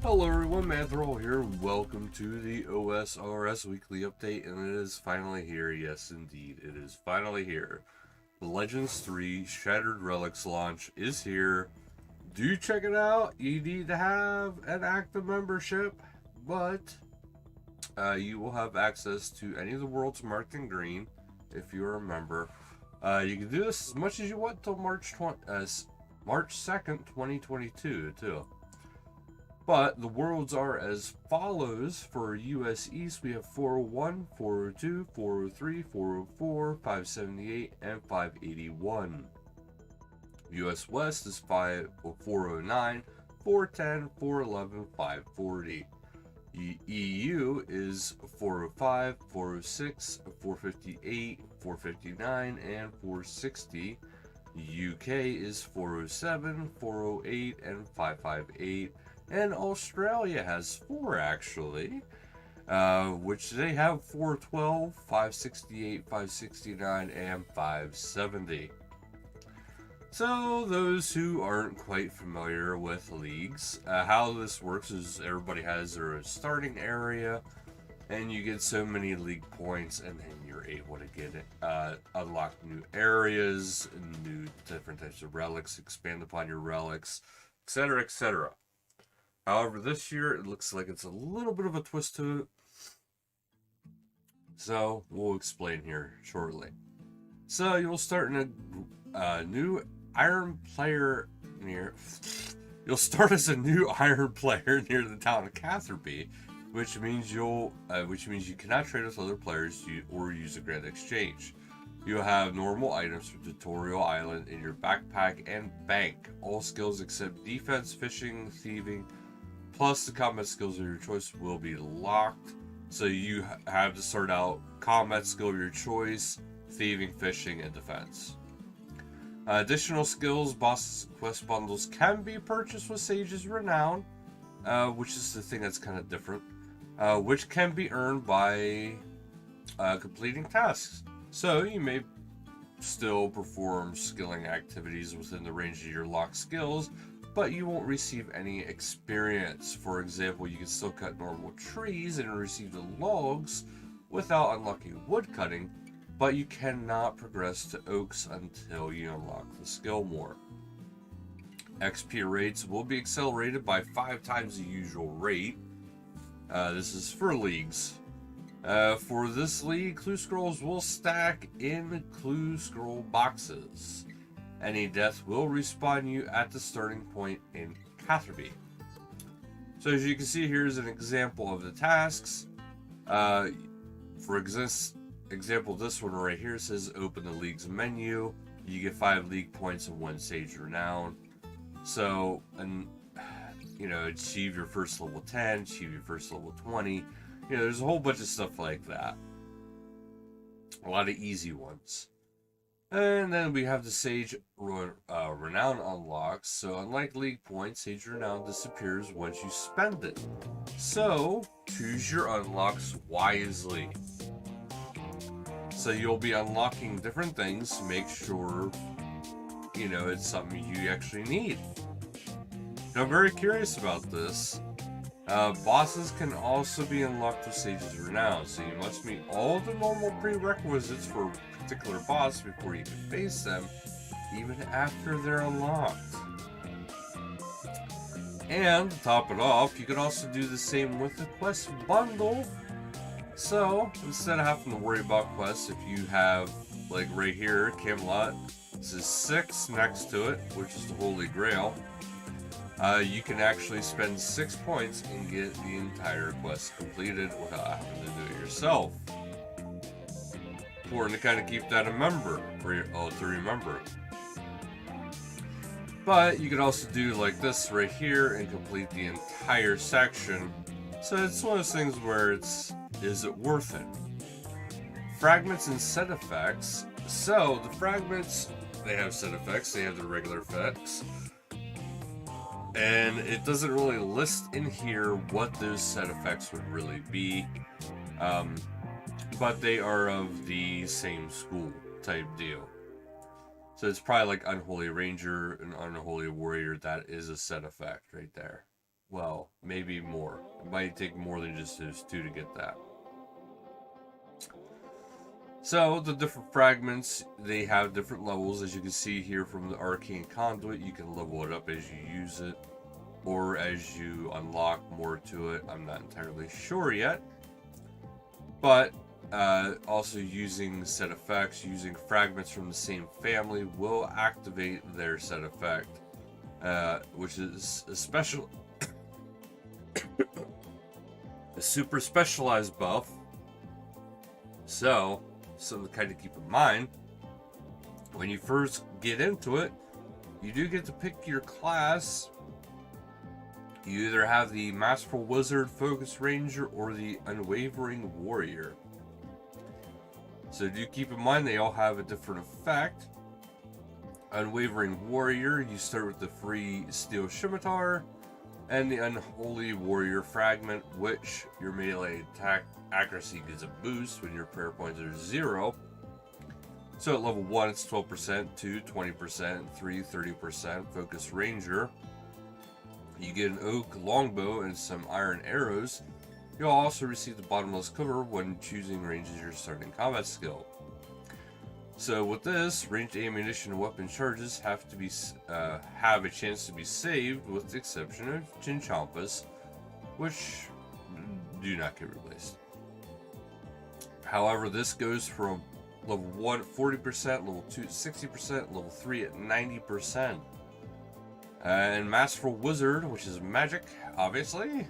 Hello everyone, Mathrol here. Welcome to the Osrs weekly update, and it is finally here. Yes, indeed, it is finally here. The Legends 3 Shattered Relics launch is here. Do check it out. You need to have an active membership, but you will have access to any of the worlds marked in green if you're a member. You can do this as much as you want till March 2nd, 2022, too. But the worlds are as follows. For US East, we have 401, 402, 403, 404, 578, and 581. US West is 409, 410, 411, 540. EU is 405, 406, 458, 459, and 460. UK is 407, 408, and 558. And Australia has 4 actually, which they have 412, 568, 569, and 570. So those who aren't quite familiar with leagues, how this works is everybody has their starting area, and you get so many league points, and then you're able to get unlock new areas, new different types of relics, expand upon your relics, etc., etc. However, this year it looks like it's a little bit of a twist to it. So we'll explain here shortly. So you'll start in a new Iron player near. You'll start as a new Iron player near the town of Catherby, which means you cannot trade with other players or use a grand exchange. You'll have normal items from Tutorial Island in your backpack and bank. All skills except defense, fishing, thieving, plus the combat skills of your choice will be locked. So you have to start out combat skill of your choice, thieving, fishing, and defense. Additional skills, boss quest bundles can be purchased with Sage's Renown, which is the thing that's kind of different, which can be earned by completing tasks. So you may still perform skilling activities within the range of your locked skills, but you won't receive any experience. For example, you can still cut normal trees and receive the logs without unlocking wood cutting, but you cannot progress to oaks until you unlock the skill more. XP rates will be accelerated by 5 times the usual rate. This is for leagues. For this league, clue scrolls will stack in clue scroll boxes. Any death will respawn you at the starting point in Catherby. So as you can see, here's an example of the tasks. For example, this one right here says open the league's menu. You get 5 league points and 1 Sage Renown. So, achieve your first level 10, achieve your first level 20. There's a whole bunch of stuff like that. A lot of easy ones. And then we have the Sage Renown unlocks. So unlike League points, Sage Renown disappears once you spend it. So choose your unlocks wisely. So you'll be unlocking different things to make sure, it's something you actually need. Now, I'm very curious about this. Bosses can also be unlocked with Sage's Renown, so you must meet all the normal prerequisites for a particular boss before you can face them, even after they're unlocked. And to top it off, you can also do the same with the quest bundle. So instead of having to worry about quests, if you have, like right here, Camelot, this is 6 next to it, which is the Holy Grail. You can actually spend 6 points and get the entire quest completed without having to do it yourself. Important to kind of keep that in to remember. But you can also do like this right here and complete the entire section. So it's one of those things where is it worth it? Fragments and set effects. So the fragments, they have set effects, they have the regular effects. And it doesn't really list in here what those set effects would really be. But they are of the same school type deal. So it's probably like Unholy Ranger and Unholy Warrior. That is a set effect right there. Well, maybe more. It might take more than just those two to get that. So the different fragments, they have different levels. As you can see here from the arcane conduit, you can level it up as you use it or as you unlock more to it. I'm not entirely sure yet. But also using set effects, using fragments from the same family will activate their set effect, which is a special, a super specialized buff. So, something to kind of keep in mind, when you first get into it, you do get to pick your class. You either have the Masterful Wizard, Focus Ranger, or the Unwavering Warrior. So do keep in mind they all have a different effect. Unwavering Warrior, you start with the free Steel Scimitar, and the Unholy Warrior Fragment, which your melee attack accuracy gets a boost when your prayer points are 0. So at level 1 it's 12%, 2 20%, 3 30%. Focus Ranger, you get an oak longbow and some iron arrows. You'll also receive the bottomless cover when choosing range as your starting combat skill. So with this, ranged ammunition and weapon charges have to be have a chance to be saved, with the exception of Chinchampas, which do not get replaced. However, this goes from level 1 at 40%, level 2 at 60%, level 3 at 90%. And Masterful Wizard, which is magic, obviously.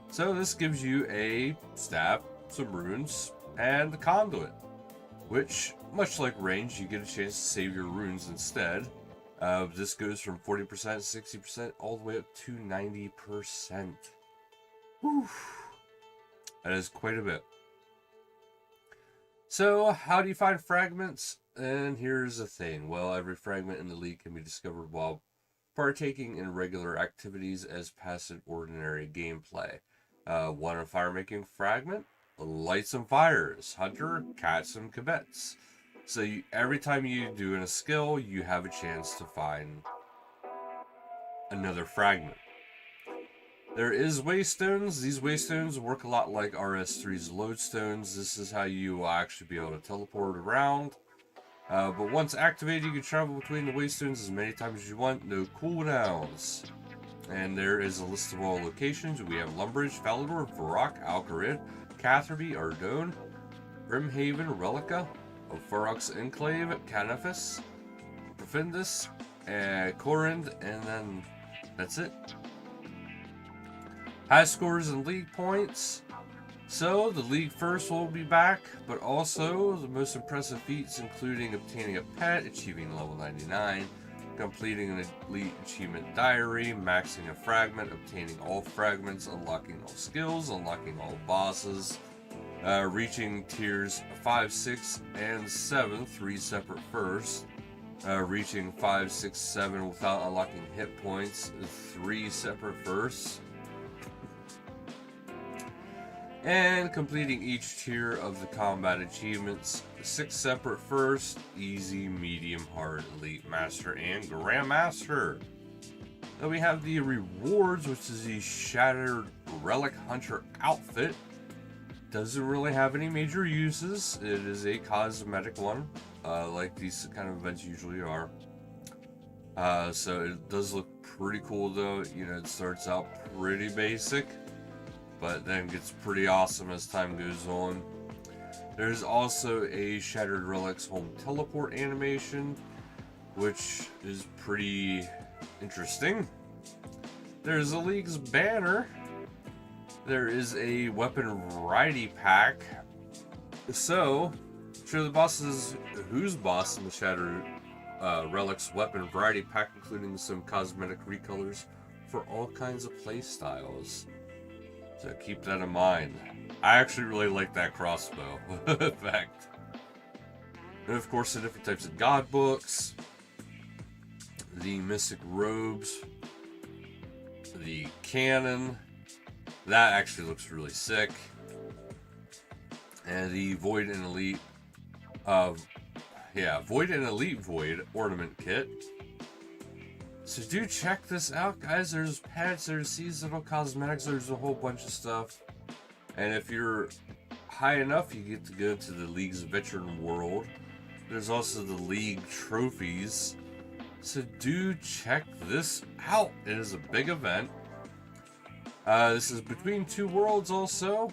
So this gives you a staff, some runes, and the conduit, which, much like range, you get a chance to save your runes instead. This goes from 40%, 60%, all the way up to 90%. Whew. That is quite a bit. So, how do you find fragments? And here's the thing. Well, every fragment in the league can be discovered while partaking in regular activities as passive ordinary gameplay. Want a fire-making fragment? Light some fires. Hunter, catch some kibets. So every time you do a skill, you have a chance to find another fragment. There is waystones. These waystones work a lot like RS3's lodestones. This is how you will actually be able to teleport around. But once activated, you can travel between the waystones as many times as you want. No cooldowns. And there is a list of all locations. We have Lumbridge, Falador, Varrock, Alcarid, Catherby, Ardone, Brimhaven, Relica, Opharox Enclave, Canifis, Profundus, Corrind, and then that's it. High scores and league points. So, the league first will be back, but also the most impressive feats, including obtaining a pet, achieving level 99, completing an elite achievement diary, maxing a fragment, obtaining all fragments, unlocking all skills, unlocking all bosses, reaching tiers 5, 6, and 7, 3 separate firsts, reaching 5, 6, 7 without unlocking hit points, 3 separate firsts, and completing each tier of the combat achievements, 6 separate first, easy, medium, hard, elite, master, and grandmaster. Then we have the rewards, which is the Shattered Relic Hunter outfit. Doesn't really have any major uses. It is a cosmetic one, like these kind of events usually are. So it does look pretty cool though. You know, it starts out pretty basic, but then gets pretty awesome as time goes on. There's also a Shattered Relics home teleport animation, which is pretty interesting. There's a League's banner. There is a weapon variety pack. So, show the bosses who's boss in the Shattered Relics weapon variety pack, including some cosmetic recolors for all kinds of play styles. So keep that in mind. I actually really like that crossbow effect. And of course the different types of god books, the mystic robes, the cannon. That actually looks really sick. And the Void and Elite Void and Elite Void ornament kit. So do check this out, guys. There's pets, there's seasonal cosmetics, there's a whole bunch of stuff. And if you're high enough, you get to go to the league's veteran world. There's also the league trophies. So do check this out. It is a big event. This is between two worlds also.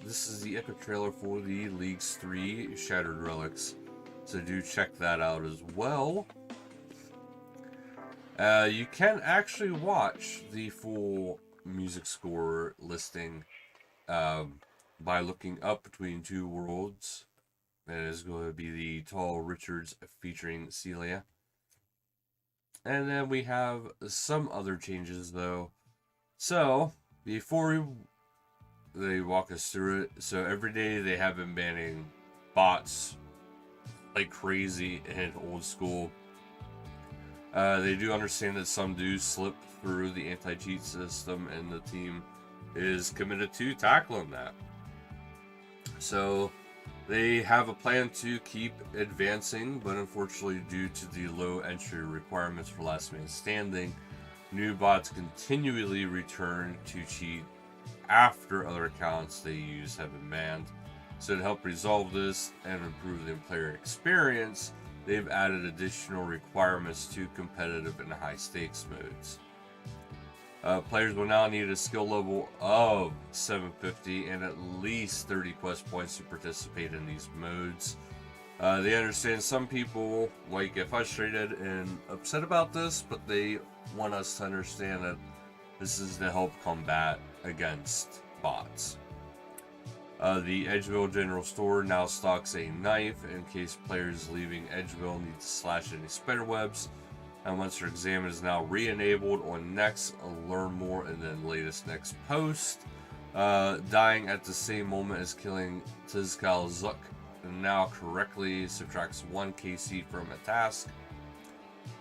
This is the epic trailer for the League's 3 Shattered Relics. So do check that out as well. You can actually watch the full music score listing by looking up between two worlds. That is going to be the Tall Richards featuring Celia. And then we have some other changes though. So, before they walk us through it, so every day they have been banning bots like crazy in old school. They do understand that some do slip through the anti-cheat system, and the team is committed to tackling that. So they have a plan to keep advancing, but unfortunately due to the low entry requirements for last man standing, new bots continually return to cheat after other accounts they use have been banned. So to help resolve this and improve the player experience, they've added additional requirements to competitive and high stakes modes. Players will now need a skill level of 750 and at least 30 quest points to participate in these modes. They understand some people might get frustrated and upset about this, but they want us to understand that this is to help combat against bots. The Edgeville General Store now stocks a knife in case players leaving Edgeville need to slash any spider webs. And Monster Examine is now re-enabled on next. Learn more in the latest next post. Dying at the same moment as killing Tizkal Zuk now correctly subtracts 1 KC from a task.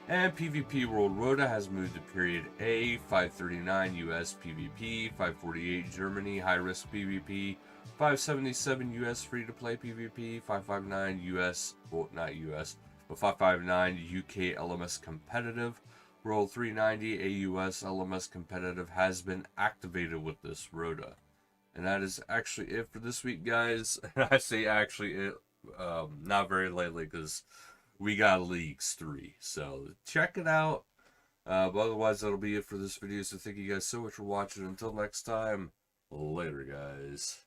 And PvP World Rota has moved to period A, 539 US PvP, 548 Germany high risk PvP, 577 US free to play PvP, 559 US, well not US, but 559 UK LMS competitive. World 390 AUS LMS competitive has been activated with this Rota. And that is actually it for this week, guys. And I say actually it, not very lightly, because we got Leagues 3. So check it out. But otherwise, that'll be it for this video. So thank you guys so much for watching. Until next time, later, guys.